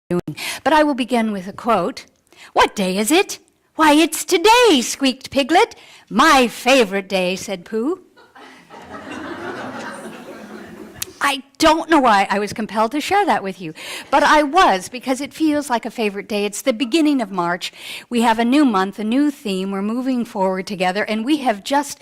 doing. But I will begin with a quote. "What day is it? Why, it's today," squeaked Piglet. "My favorite day," said Pooh. I don't know why I was compelled to share that with you, but I was, because it feels like a favorite day. It's the beginning of March. We have a new month, a new theme. We're moving forward together, and we have just,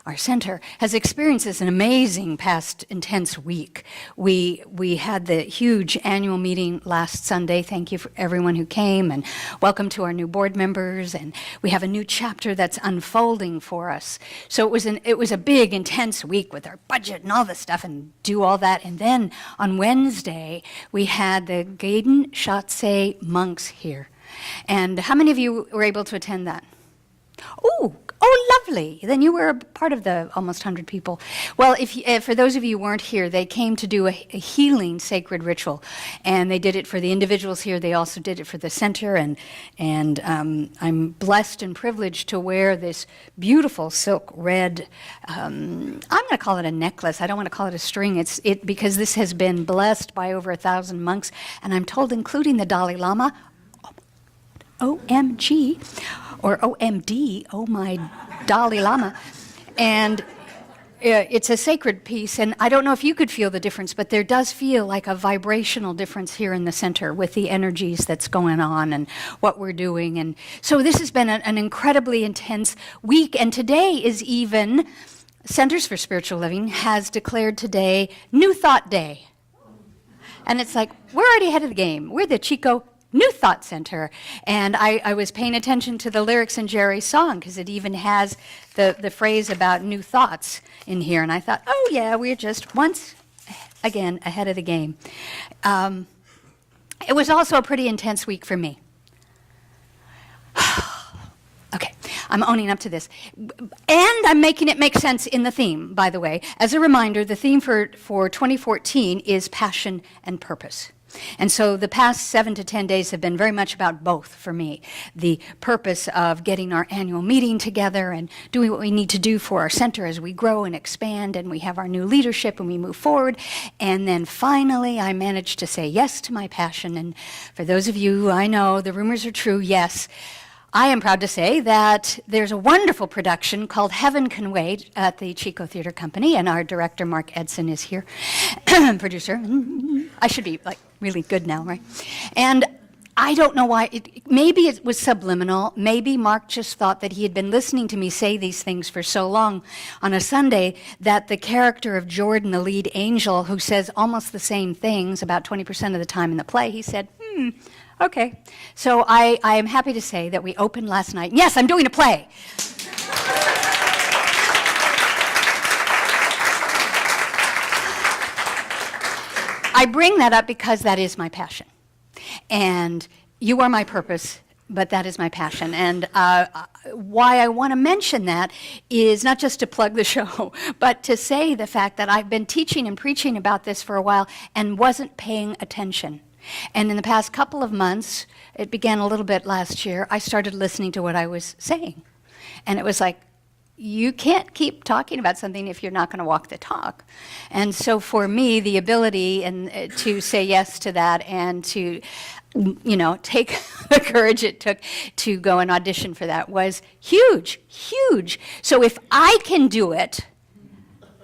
our center has experienced an amazing past intense week. We had the huge annual meeting last Sunday. Thank you for everyone who came, and welcome to our new board members. And we have a new chapter that's unfolding for us. So it was a big, intense week with our budget and all this stuff, and do all that. And then on Wednesday, we had the Gaiden Shatsei monks here. And how many of you were able to attend that? Oh, lovely. Then you were a part of the almost 100 people. Well, for those of you who weren't here, they came to do a healing sacred ritual. And they did it for the individuals here. They also did it for the center. And I'm blessed and privileged to wear this beautiful silk red, I'm going to call it a necklace. I don't want to call it a string. Because this has been blessed by over 1,000 monks. And I'm told, including the Dalai Lama, OMG, or OMD, oh my Dalai Lama. And it's a sacred piece, and I don't know if you could feel the difference, but there does feel like a vibrational difference here in the center with the energies that's going on and what we're doing. And so this has been an incredibly intense week, and today is even, Centers for Spiritual Living has declared today New Thought Day. And it's like, we're already ahead of the game. We're the Chico New Thought Center. And I was paying attention to the lyrics in Jerry's song, because it even has the phrase about new thoughts in here. And I thought, oh yeah, we're just once again ahead of the game. It was also a pretty intense week for me. Okay, I'm owning up to this. And I'm making it make sense in the theme, by the way. As a reminder, the theme for 2014 is passion and purpose. And so the past 7 to 10 days have been very much about both for me. The purpose of getting our annual meeting together and doing what we need to do for our center as we grow and expand, and we have our new leadership and we move forward. And then finally, I managed to say yes to my passion. And for those of you who I know, the rumors are true, yes. I am proud to say that there's a wonderful production called Heaven Can Wait at the Chico Theater Company, and our director, Mark Edson, is here, producer. I should be like really good now, right? And I don't know why, maybe it was subliminal, maybe Mark just thought that he had been listening to me say these things for so long on a Sunday that the character of Jordan, the lead angel, who says almost the same things about 20% of the time in the play, he said, okay. So I am happy to say that we opened last night. Yes, I'm doing a play. I bring that up because that is my passion. And you are my purpose, but that is my passion. And why I want to mention that is not just to plug the show, but to say the fact that I've been teaching and preaching about this for a while and wasn't paying attention. And in the past couple of months, it began a little bit last year, I started listening to what I was saying. And it was like, you can't keep talking about something if you're not going to walk the talk. And so for me, the ability to say yes to that and to, take the courage it took to go and audition for that was huge, huge. So if I can do it,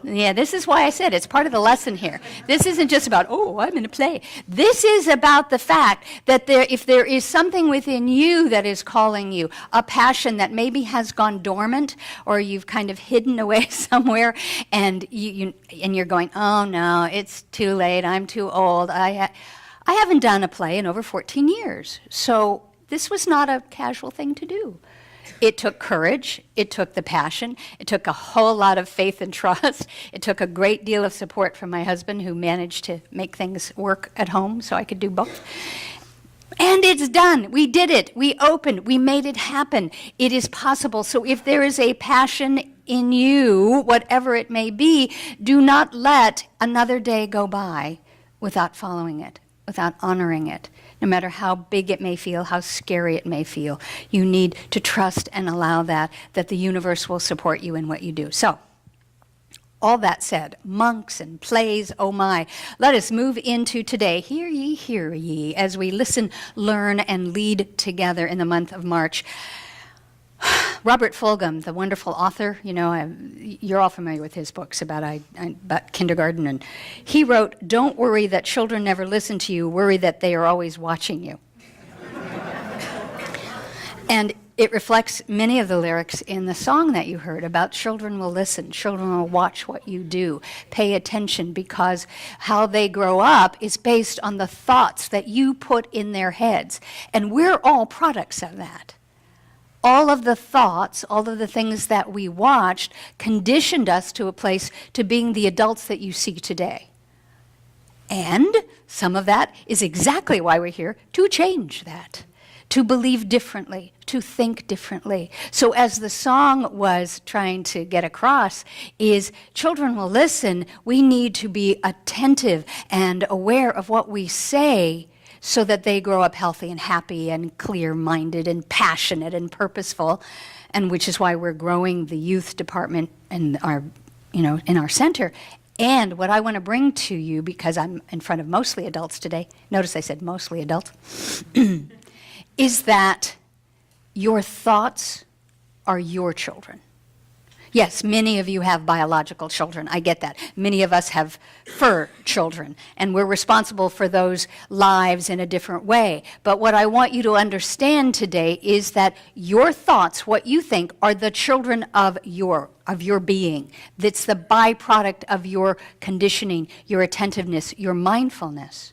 yeah, this is why I said it's part of the lesson here. This isn't just about, oh, I'm in a play. This is about the fact that if there is something within you that is calling you, a passion that maybe has gone dormant or you've kind of hidden away somewhere, and you're going, oh no, it's too late, I'm too old. I haven't done a play in over 14 years. So this was not a casual thing to do. It took courage, it took the passion, it took a whole lot of faith and trust, it took a great deal of support from my husband, who managed to make things work at home so I could do both. And it's done. We did it. We opened. We made it happen. It is possible. So if there is a passion in you, whatever it may be, do not let another day go by without following it, without honoring it. No matter how big it may feel, how scary it may feel, you need to trust and allow that the universe will support you in what you do. So, All that said, monks and plays, oh my, let us move into today. Hear ye, as we listen, learn, and lead together in the month of March. Robert Fulghum, the wonderful author, you're all familiar with his books about kindergarten, and he wrote, "Don't worry that children never listen to you, worry that they are always watching you." And it reflects many of the lyrics in the song that you heard about children will listen, children will watch what you do, pay attention, because how they grow up is based on the thoughts that you put in their heads. And we're all products of that. All of the thoughts, all of the things that we watched conditioned us to a place to being the adults that you see today. And some of that is exactly why we're here, to change that, to believe differently, to think differently. So as the song was trying to get across is children will listen, we need to be attentive and aware of what we say so that they grow up healthy and happy and clear-minded and passionate and purposeful, and which is why we're growing the youth department in our center. And what I want to bring to you, because I'm in front of mostly adults today, notice I said mostly adults, is that your thoughts are your children. Yes, many of you have biological children. I get that. Many of us have fur children, and we're responsible for those lives in a different way. But what I want you to understand today is that your thoughts, what you think, are the children of your being. That's the byproduct of your conditioning, your attentiveness, your mindfulness.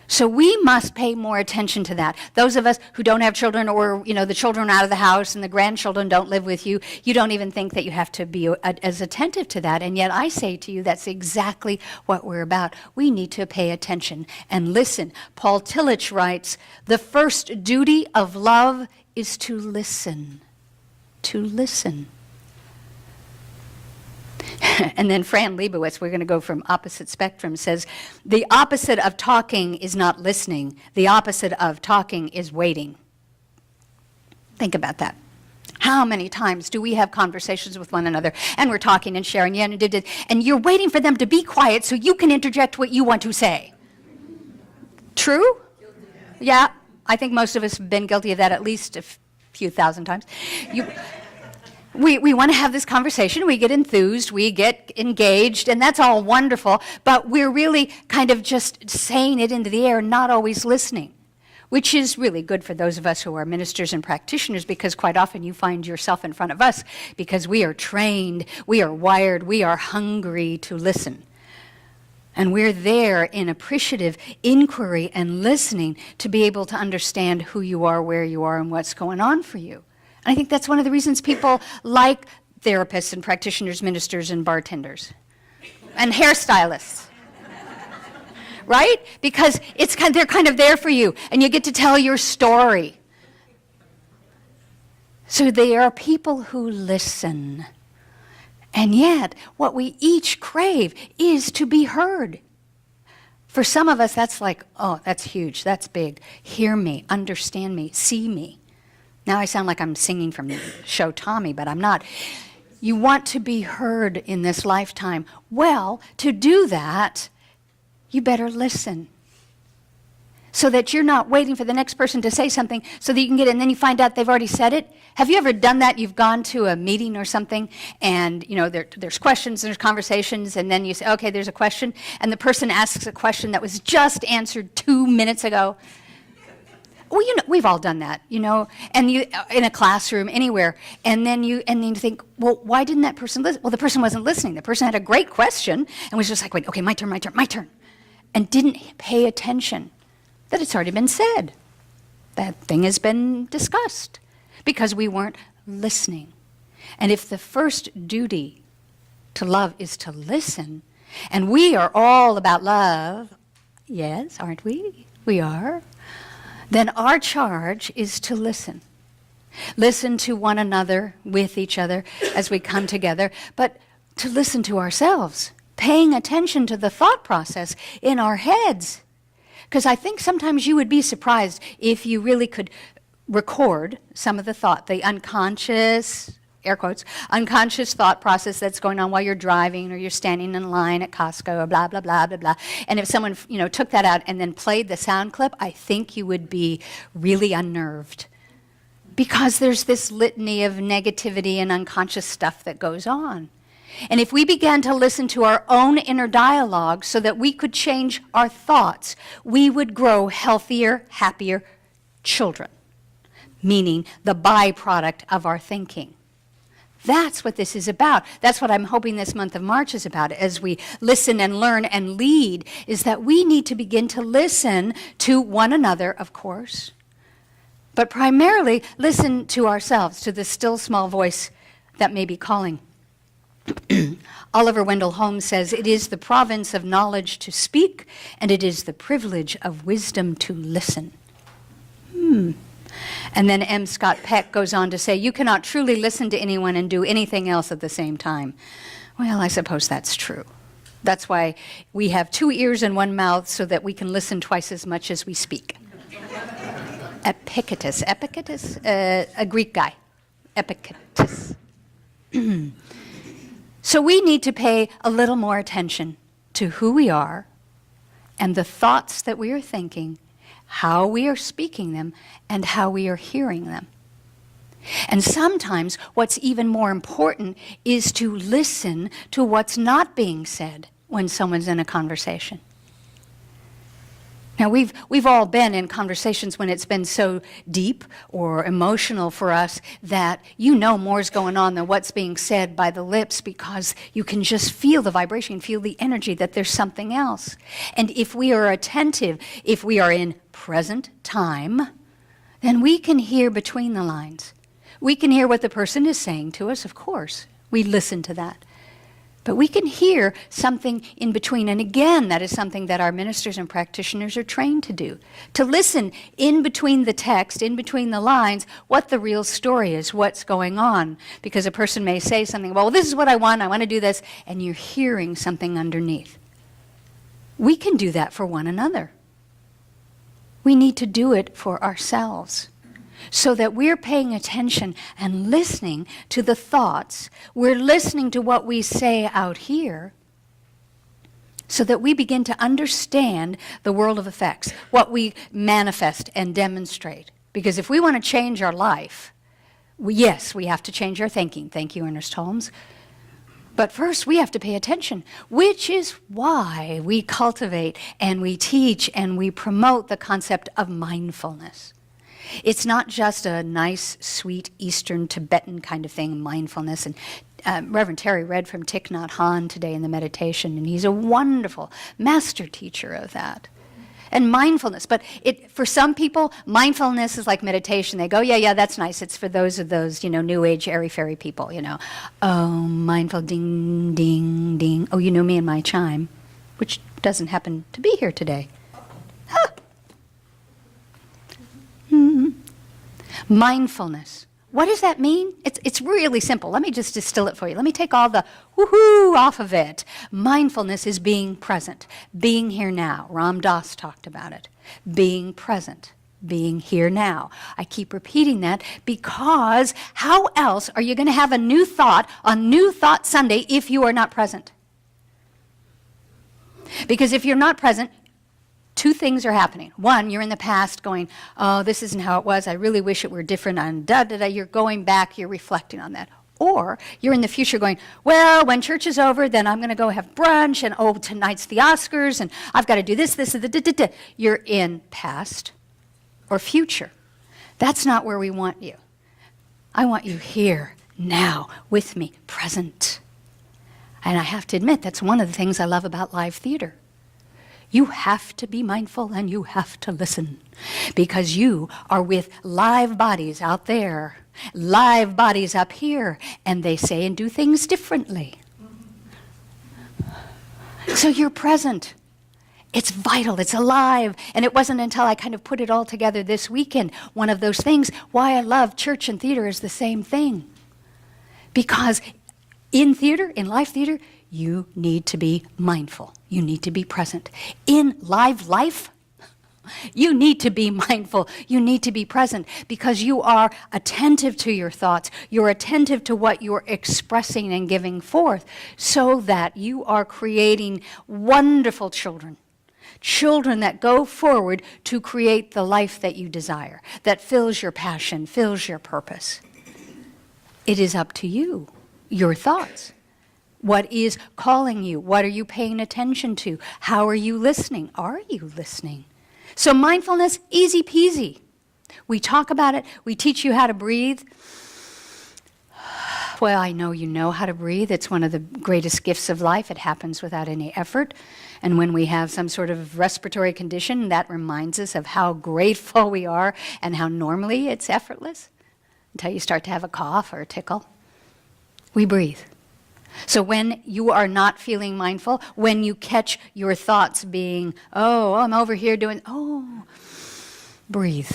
So we must pay more attention to that. Those of us who don't have children, or the children out of the house and the grandchildren don't live with you, you don't even think that you have to be as attentive to that. And yet I say to you, that's exactly what we're about. We need to pay attention and listen. Paul Tillich writes, "The first duty of love is to listen." To listen. And then Fran Lebowitz, we're going to go from opposite spectrum, says, "The opposite of talking is not listening. The opposite of talking is waiting." Think about that. How many times do we have conversations with one another, and we're talking and sharing, and you're waiting for them to be quiet so you can interject what you want to say? True? Yeah, I think most of us have been guilty of that at least a few thousand times. We want to have this conversation, we get enthused, we get engaged, and that's all wonderful, but we're really kind of just saying it into the air, not always listening, which is really good for those of us who are ministers and practitioners, because quite often you find yourself in front of us because we are trained, we are wired, we are hungry to listen. And we're there in appreciative inquiry and listening to be able to understand who you are, where you are, and what's going on for you. I think that's one of the reasons people like therapists and practitioners, ministers and bartenders and hairstylists, right? Because they're kind of there for you, and you get to tell your story. So they are people who listen. And yet, what we each crave is to be heard. For some of us, that's like, oh, that's huge, that's big. Hear me, understand me, see me. Now I sound like I'm singing from the show Tommy, but I'm not. You want to be heard in this lifetime. Well, to do that, you better listen. So that you're not waiting for the next person to say something so that you can get it, and then you find out they've already said it. Have you ever done that? You've gone to a meeting or something, and there's questions, there's conversations, and then you say, okay, there's a question, and the person asks a question that was just answered 2 minutes ago. Well, we've all done that, and you in a classroom, anywhere, and then you think, well, why didn't that person listen? Well, the person wasn't listening. The person had a great question and was just like, wait, okay, my turn, and didn't pay attention that it's already been said. That thing has been discussed because we weren't listening. And if the first duty to love is to listen, and we are all about love, yes, aren't we? We are. Then our charge is to listen. Listen to one another, with each other, as we come together, but to listen to ourselves, paying attention to the thought process in our heads. Because I think sometimes you would be surprised if you really could record some of the thought, the unconscious air quotes, unconscious thought process that's going on while you're driving or you're standing in line at Costco or blah, blah, blah, blah, blah. And if someone, took that out and then played the sound clip, I think you would be really unnerved. Because there's this litany of negativity and unconscious stuff that goes on. And if we began to listen to our own inner dialogue so that we could change our thoughts, we would grow healthier, happier children, meaning the byproduct of our thinking. That's what this is about. That's what I'm hoping this month of March is about. As we listen and learn and lead, is that we need to begin to listen to one another, of course, but primarily listen to ourselves, to the still small voice that may be calling. Oliver Wendell Holmes says, "It is the province of knowledge to speak, and it is the privilege of wisdom to listen." And then M. Scott Peck goes on to say, "You cannot truly listen to anyone and do anything else at the same time." Well, I suppose that's true. That's why we have 2 ears and 1 mouth, so that we can listen twice as much as we speak. Epictetus, a Greek guy, Epictetus. So we need to pay a little more attention to who we are and the thoughts that we are thinking, how we are speaking them, and how we are hearing them. And sometimes what's even more important is to listen to what's not being said when someone's in a conversation. Now, we've all been in conversations when it's been so deep or emotional for us that more's going on than what's being said by the lips, because you can just feel the vibration, feel the energy that there's something else. And if we are attentive, if we are in present time, then we can hear between the lines. We can hear what the person is saying to us, of course. We listen to that. But we can hear something in between. And again, that is something that our ministers and practitioners are trained to do. To listen in between the text, in between the lines, what the real story is, what's going on. Because a person may say something, well, this is what I want to do this, and you're hearing something underneath. We can do that for one another. We need to do it for ourselves, so that we're paying attention and listening to the thoughts. We're listening to what we say out here, so that we begin to understand the world of effects, what we manifest and demonstrate. Because if we want to change our life, we have to change our thinking. Thank you, Ernest Holmes. But first, we have to pay attention, which is why we cultivate and we teach and we promote the concept of mindfulness. It's not just a nice, sweet, Eastern Tibetan kind of thing, mindfulness. And Reverend Terry read from Thich Nhat Hanh today in the meditation, and he's a wonderful master teacher of that. And mindfulness, but for some people, mindfulness is like meditation. They go, yeah, that's nice. It's for those New Age, airy-fairy people, Oh, mindful, ding, ding, ding. Oh, you know me and my chime, which doesn't happen to be here today. Huh. Mindfulness. What does that mean? It's really simple. Let me just distill it for you. Let me take all the woohoo off of it. Mindfulness is being present, being here now. Ram Dass talked about it. Being present, being here now. I keep repeating that because how else are you going to have a new thought on New Thought Sunday if you are not present? Because if you're not present, 2 things are happening. One, you're in the past going, oh, this isn't how it was. I really wish it were different. And da-da-da. You're going back. You're reflecting on that. Or you're in the future going, well, when church is over, then I'm going to go have brunch. And, oh, tonight's the Oscars. And I've got to do this, da-da-da. You're in past or future. That's not where we want you. I want you here, now, with me, present. And I have to admit, that's one of the things I love about live theater. You have to be mindful and you have to listen, because you are with live bodies out there, live bodies up here, and they say and do things differently. So you're present. It's vital, it's alive. And it wasn't until I kind of put it all together this weekend, one of those things, why I love church and theater is the same thing. Because in theater, in live theater, you need to be mindful. You need to be present. In live life, You need to be mindful. You need to be present because you are attentive to your thoughts. You're attentive to what you're expressing and giving forth so that you are creating wonderful children. Children that go forward to create the life that you desire, that fills your passion, fills your purpose. It is up to you, your thoughts. What is calling you? What are you paying attention to? How are you listening? Are you listening? So mindfulness, easy peasy. We talk about it. We teach you how to breathe. Well, I know you know how to breathe. It's one of the greatest gifts of life. It happens without any effort. And when we have some sort of respiratory condition, that reminds us of how grateful we are and how normally it's effortless until you start to have a cough or a tickle. We breathe. So when you are not feeling mindful, when you catch your thoughts being, oh, I'm over here doing, breathe.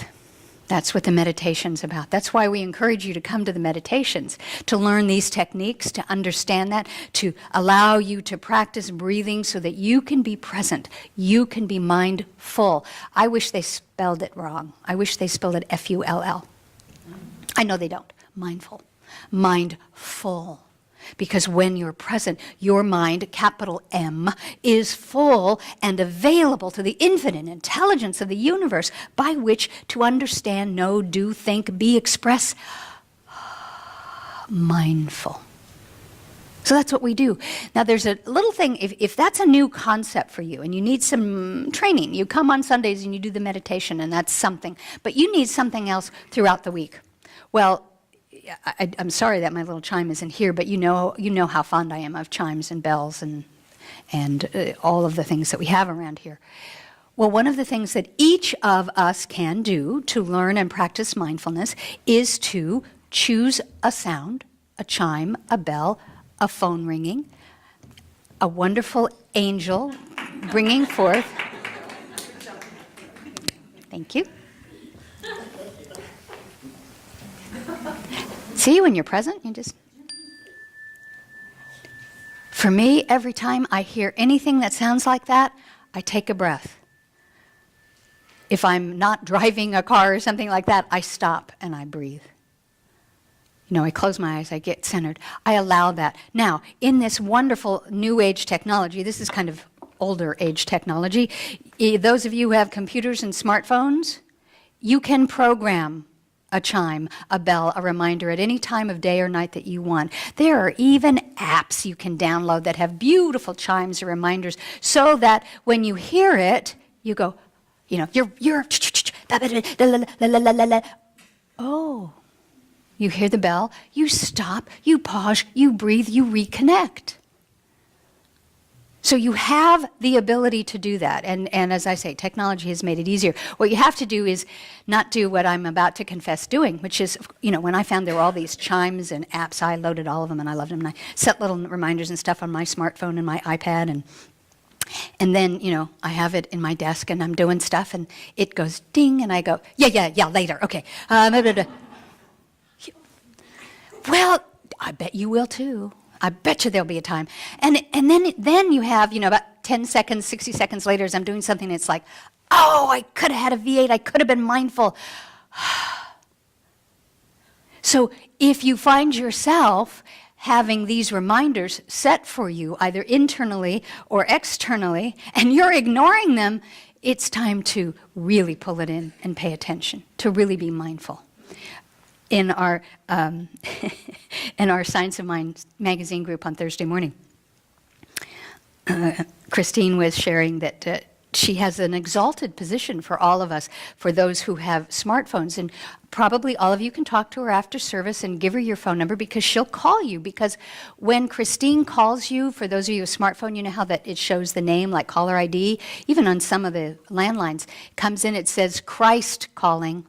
That's what the meditation's about. That's why we encourage you to come to the meditations, to learn these techniques, to understand that, to allow you to practice breathing so that you can be present. You can be mindful. I wish they spelled it wrong. I wish they spelled it F-U-L-L. I know they don't. Mindful. Mindful. Because when you're present, your mind, capital M, is full and available to the infinite intelligence of the universe by which to understand, know, do, think, be, express. Mindful. So that's what we do. Now there's a little thing, if that's a new concept for you and you need some training, you come on Sundays and you do the meditation and that's something, but you need something else throughout the week. Well, I'm sorry that my little chime isn't here, but you know how fond I am of chimes and bells and all of the things that we have around here. Well, one of the things that each of us can do to learn and practice mindfulness is to choose a sound, a chime, a bell, a phone ringing, a wonderful angel bringing forth. Thank you. See, when you're present, you just... For me, every time I hear anything that sounds like that, I take a breath. If I'm not driving a car or something like that, I stop and I breathe. You know, I close my eyes, I get centered. I allow that. Now, in this wonderful new age technology, this is kind of older age technology, those of you who have computers and smartphones, you can program a chime, a bell, a reminder at any time of day or night that you want. There are even apps you can download that have beautiful chimes or reminders so that when you hear it, you go, you know, you're oh, you hear the bell, you stop, you pause, you breathe, you reconnect. So you have the ability to do that. And as I say, technology has made it easier. What you have to do is not do what I'm about to confess doing, which is, you know, when I found there were all these chimes and apps, I loaded all of them and I loved them. And I set little reminders and stuff on my smartphone and my iPad. And then, you know, I have it in my desk and I'm doing stuff and it goes ding and I go, yeah, later, okay. Well, I bet you will too. I bet you there'll be a time. And then you have, you know, about 10 seconds, 60 seconds later as I'm doing something, it's like, oh, I could have had a V8, I could have been mindful. So if you find yourself having these reminders set for you, either internally or externally, and you're ignoring them, it's time to really pull it in and pay attention, to really be mindful. In our Science of Mind magazine group on Thursday morning, Christine was sharing that she has an exalted position for all of us, for those who have smartphones. And probably all of you can talk to her after service and give her your phone number because she'll call you. Because when Christine calls you, for those of you with a smartphone, you know how that it shows the name, like caller ID? Even on some of the landlines, comes in, it says, Christ calling.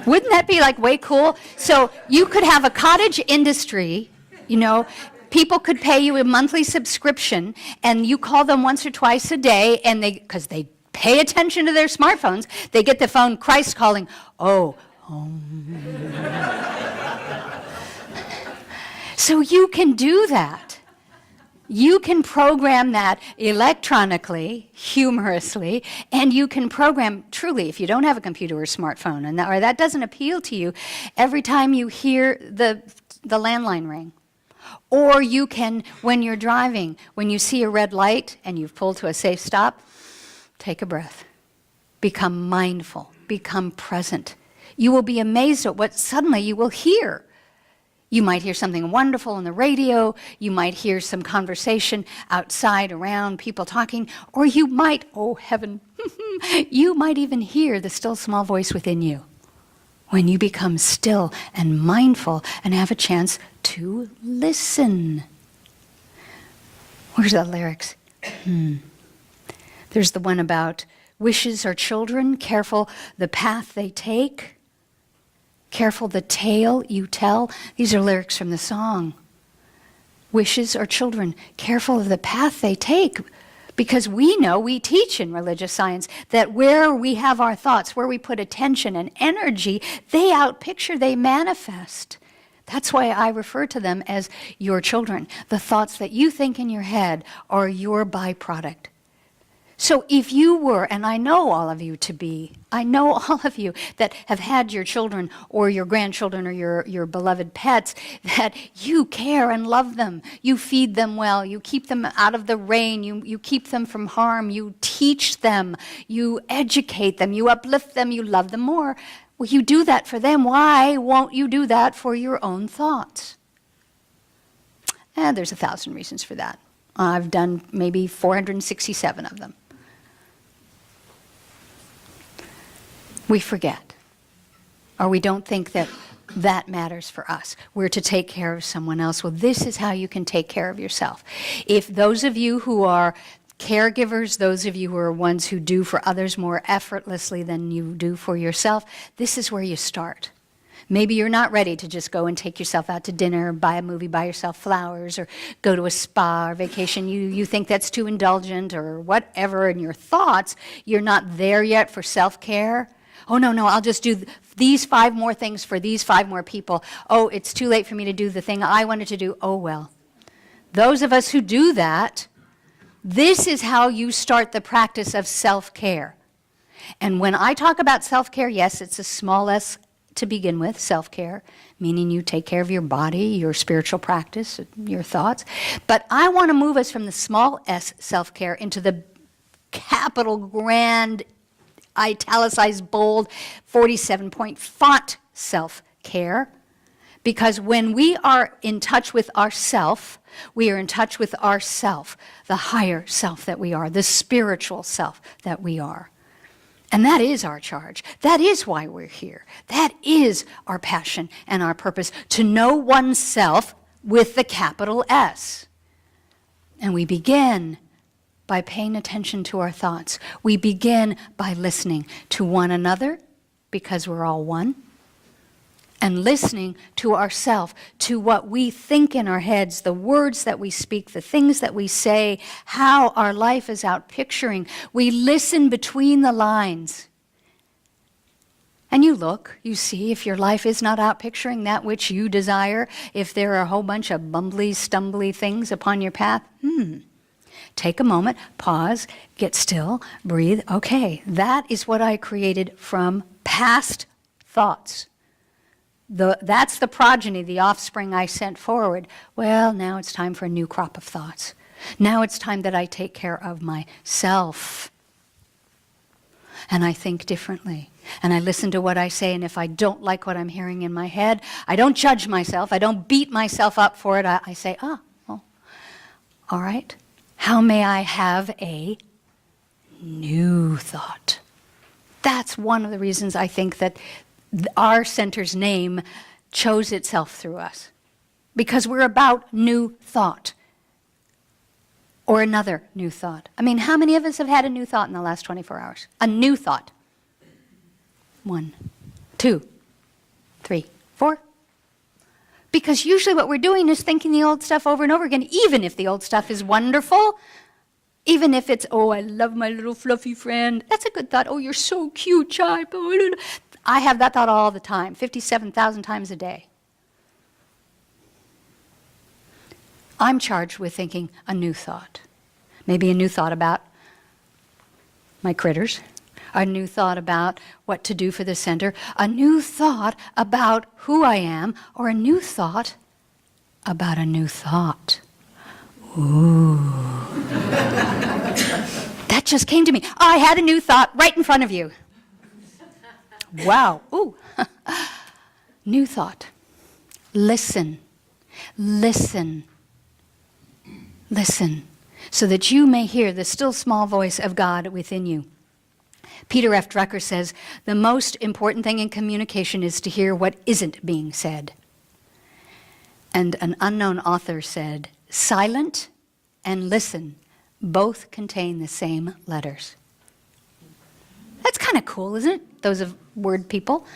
Wouldn't that be like way cool? So you could have a cottage industry, you know, people could pay you a monthly subscription and you call them once or twice a day and because they pay attention to their smartphones, they get the phone, Christ calling, oh. So you can do that. You can program that electronically, humorously, and you can program, truly, if you don't have a computer or smartphone, or that doesn't appeal to you, every time you hear the landline ring. Or you can, when you're driving, when you see a red light and you've pulled to a safe stop, take a breath. Become mindful. Become present. You will be amazed at what suddenly you will hear. You might hear something wonderful on the radio, you might hear some conversation outside around, people talking, or you might, oh heaven, you might even hear the still small voice within you when you become still and mindful and have a chance to listen. Where's the lyrics? There's the one about wishes are children, careful the path they take. Careful the tale you tell. These are lyrics from the song. Wishes are children, careful of the path they take. Because we know, we teach in religious science, that where we have our thoughts, where we put attention and energy, they outpicture, they manifest. That's why I refer to them as your children. The thoughts that you think in your head are your byproduct. So if you were, and I know all of you to be, I know all of you that have had your children or your grandchildren or your beloved pets, that you care and love them. You feed them well. You keep them out of the rain. You keep them from harm. You teach them. You educate them. You uplift them. You love them more. Well, you do that for them. Why won't you do that for your own thoughts? There's 1,000 reasons for that. I've done maybe 467 of them. We forget, or we don't think that that matters for us. We're to take care of someone else. Well, this is how you can take care of yourself. If those of you who are caregivers, those of you who are ones who do for others more effortlessly than you do for yourself, this is where you start. Maybe you're not ready to just go and take yourself out to dinner, buy a movie, buy yourself flowers, or go to a spa or vacation. You think that's too indulgent or whatever in your thoughts. You're not there yet for self-care. Oh, no, I'll just do these 5 more things for these 5 more people. Oh, it's too late for me to do the thing I wanted to do. Oh, well. Those of us who do that, this is how you start the practice of self-care. And when I talk about self-care, yes, it's a small s to begin with, self-care, meaning you take care of your body, your spiritual practice, your thoughts. But I want to move us from the small s self-care into the capital, grand, italicized, bold, 47-point font self-care. Because when we are in touch with ourself, we are in touch with ourself, the higher self that we are, the spiritual self that we are. And that is our charge. That is why we're here. That is our passion and our purpose, to know oneself with the capital S. And we begin by paying attention to our thoughts. We begin by listening to one another, because we're all one, and listening to ourselves, to what we think in our heads, the words that we speak, the things that we say, how our life is out picturing. We listen between the lines. And you look, you see if your life is not out picturing that which you desire, if there are a whole bunch of bumbly, stumbly things upon your path. Take a moment, pause, get still, breathe. Okay, that is what I created from past thoughts. That's the progeny, the offspring I sent forward. Well, now it's time for a new crop of thoughts. Now it's time that I take care of myself. And I think differently. And I listen to what I say, and if I don't like what I'm hearing in my head, I don't judge myself. I don't beat myself up for it. I say, well, all right. How may I have a new thought? That's one of the reasons I think that our center's name chose itself through us. Because we're about new thought. Or another new thought. I mean, how many of us have had a new thought in the last 24 hours? A new thought. 1, 2, 3, 4. Because usually what we're doing is thinking the old stuff over and over again, even if the old stuff is wonderful, even if it's, oh, I love my little fluffy friend. That's a good thought. Oh, you're so cute, child. I have that thought all the time, 57,000 times a day. I'm charged with thinking a new thought. Maybe a new thought about my critters, a new thought about what to do for the center, a new thought about who I am, or a new thought about a new thought. Ooh. That just came to me. I had a new thought right in front of you. Wow. Ooh. New thought. Listen. Listen. Listen. So that you may hear the still small voice of God within you. Peter F. Drucker says, the most important thing in communication is to hear what isn't being said. And an unknown author said, silent and listen both contain the same letters. That's kind of cool, isn't it? Those of word people.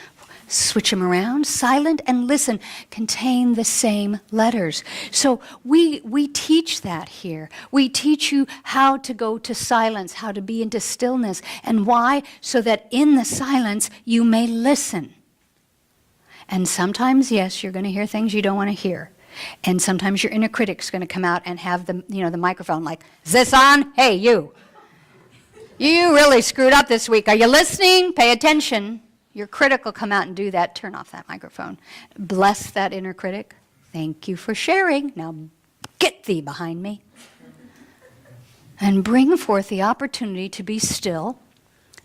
Switch them around. Silent and listen contain the same letters. So we teach that here. We teach you how to go to silence, how to be into stillness. And why? So that in the silence you may listen. And sometimes, yes, you're going to hear things you don't want to hear. And sometimes your inner critic's going to come out and have the microphone like, is this on? Hey, you. You really screwed up this week. Are you listening? Pay attention. Your critic will come out and do that. Turn off that microphone. Bless that inner critic. Thank you for sharing. Now get thee behind me. And bring forth the opportunity to be still,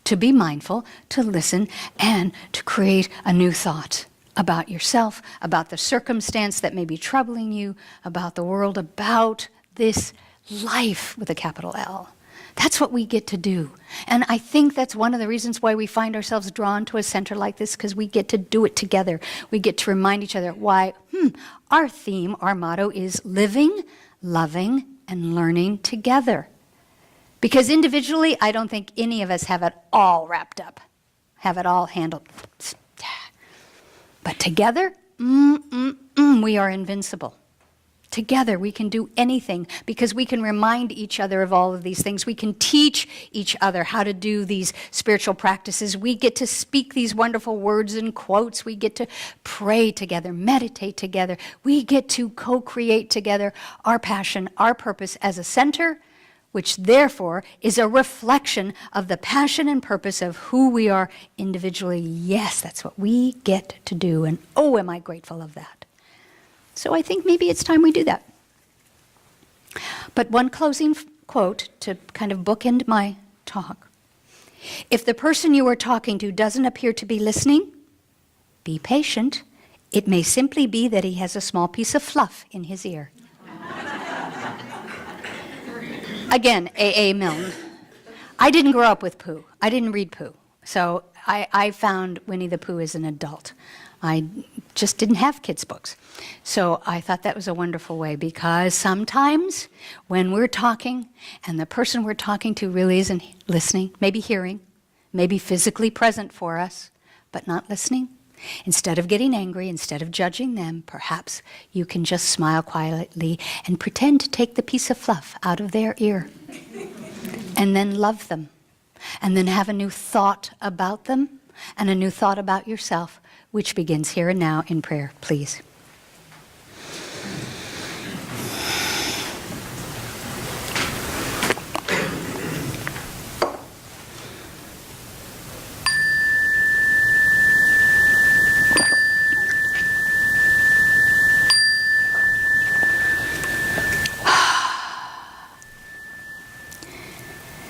to be mindful, to listen, and to create a new thought about yourself, about the circumstance that may be troubling you, about the world, about this life with a capital L. That's what we get to do. And I think that's one of the reasons why we find ourselves drawn to a center like this, because we get to do it together. We get to remind each other why our theme, our motto is living, loving, and learning together. Because individually, I don't think any of us have it all wrapped up, have it all handled. But together, we are invincible. Together, we can do anything because we can remind each other of all of these things. We can teach each other how to do these spiritual practices. We get to speak these wonderful words and quotes. We get to pray together, meditate together. We get to co-create together our passion, our purpose as a center, which therefore is a reflection of the passion and purpose of who we are individually. Yes, that's what we get to do, and oh, am I grateful of that. So I think maybe it's time we do that. But one closing quote to kind of bookend my talk. If the person you are talking to doesn't appear to be listening, be patient. It may simply be that he has a small piece of fluff in his ear. Again, A.A. Milne. I didn't grow up with Pooh. I didn't read Pooh. So I found Winnie the Pooh as an adult. I just didn't have kids' books. So I thought that was a wonderful way, because sometimes when we're talking and the person we're talking to really isn't listening, maybe hearing, maybe physically present for us, but not listening, instead of getting angry, instead of judging them, perhaps you can just smile quietly and pretend to take the piece of fluff out of their ear and then love them, and then have a new thought about them and a new thought about yourself, which begins here and now in prayer, please.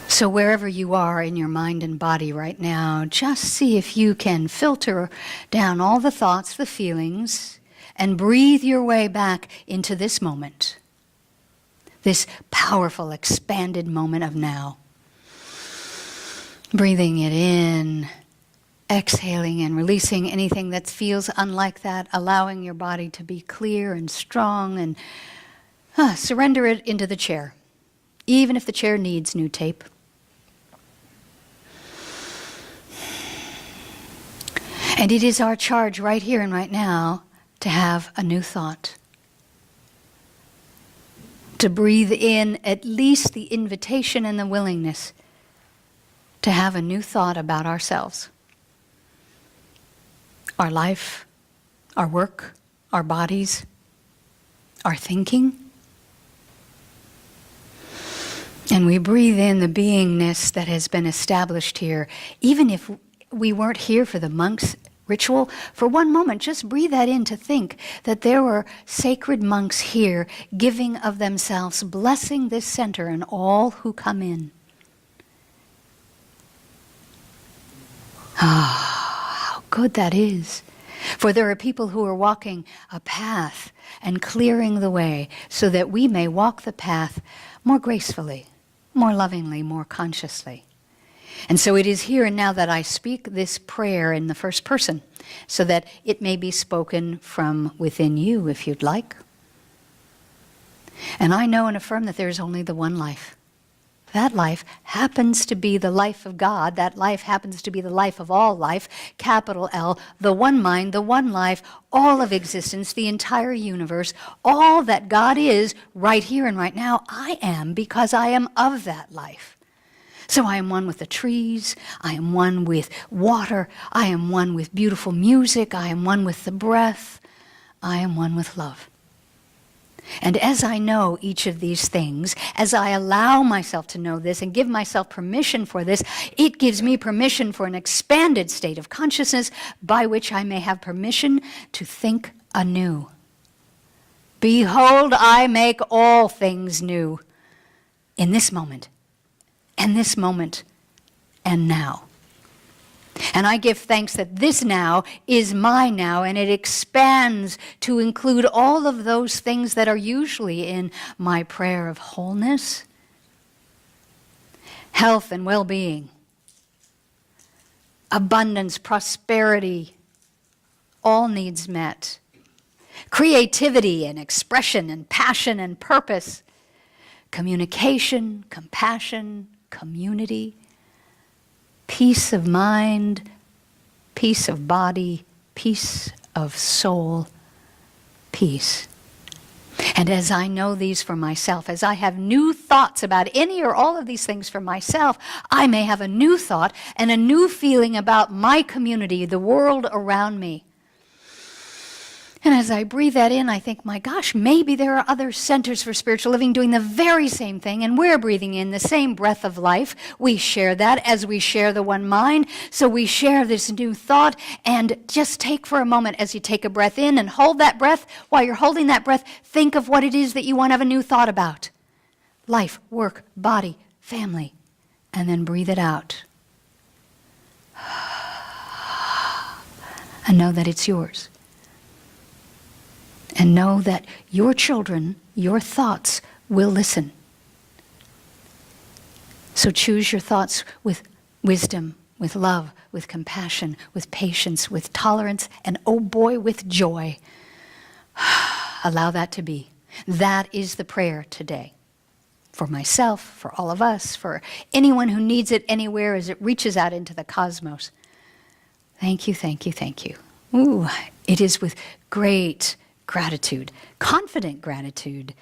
So wherever you are in your mind and body right now, just see if you can filter down all the thoughts, the feelings, and breathe your way back into this moment, this powerful, expanded moment of now. Breathing it in, exhaling and releasing anything that feels unlike that, allowing your body to be clear and strong, and surrender it into the chair, even if the chair needs new tape. And it is our charge right here and right now to have a new thought. To breathe in at least the invitation and the willingness to have a new thought about ourselves, our life, our work, our bodies, our thinking, And we breathe in the beingness that has been established here. Even if we weren't here for the monks' ritual, for one moment, just breathe that in to think that there were sacred monks here giving of themselves, blessing this center and all who come in. Ah, how good that is. For there are people who are walking a path and clearing the way so that we may walk the path more gracefully, more lovingly, more consciously. And so it is here and now that I speak this prayer in the first person, so that it may be spoken from within you, if you'd like. And I know and affirm that there is only the one life. That life happens to be the life of God. That life happens to be the life of all life, capital L, the one mind, the one life, all of existence, the entire universe, all that God is right here and right now, I am because I am of that life. So I am one with the trees, I am one with water, I am one with beautiful music, I am one with the breath, I am one with love. And as I know each of these things, as I allow myself to know this and give myself permission for this, it gives me permission for an expanded state of consciousness by which I may have permission to think anew. Behold, I make all things new in this moment, and this moment, and now. And I give thanks that this now is my now, and it expands to include all of those things that are usually in my prayer of wholeness, health and well-being, abundance, prosperity, all needs met, creativity and expression and passion and purpose, communication, compassion, community, peace of mind, peace of body, peace of soul, peace. And as I know these for myself, as I have new thoughts about any or all of these things for myself, I may have a new thought and a new feeling about my community, the world around me. And as I breathe that in, I think, my gosh, maybe there are other centers for spiritual living doing the very same thing, and we're breathing in the same breath of life. We share that as we share the one mind. So we share this new thought, and just take for a moment as you take a breath in and hold that breath. While you're holding that breath, think of what it is that you want to have a new thought about. Life, work, body, family. And then breathe it out. And know that it's yours. And know that your children, your thoughts, will listen. So choose your thoughts with wisdom, with love, with compassion, with patience, with tolerance, and oh boy, with joy. Allow that to be. That is the prayer today. For myself, for all of us, for anyone who needs it anywhere as it reaches out into the cosmos. Thank you, thank you, thank you. Ooh, it is with great gratitude, confident gratitude,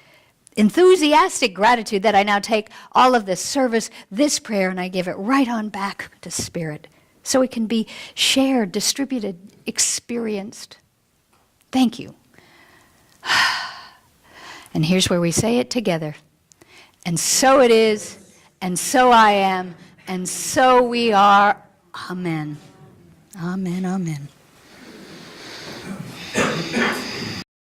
enthusiastic gratitude that I now take all of this service, this prayer, and I give it right on back to Spirit so it can be shared, distributed, experienced. Thank you. And here's where we say it together. And so it is, and so I am, and so we are. Amen. Amen, amen.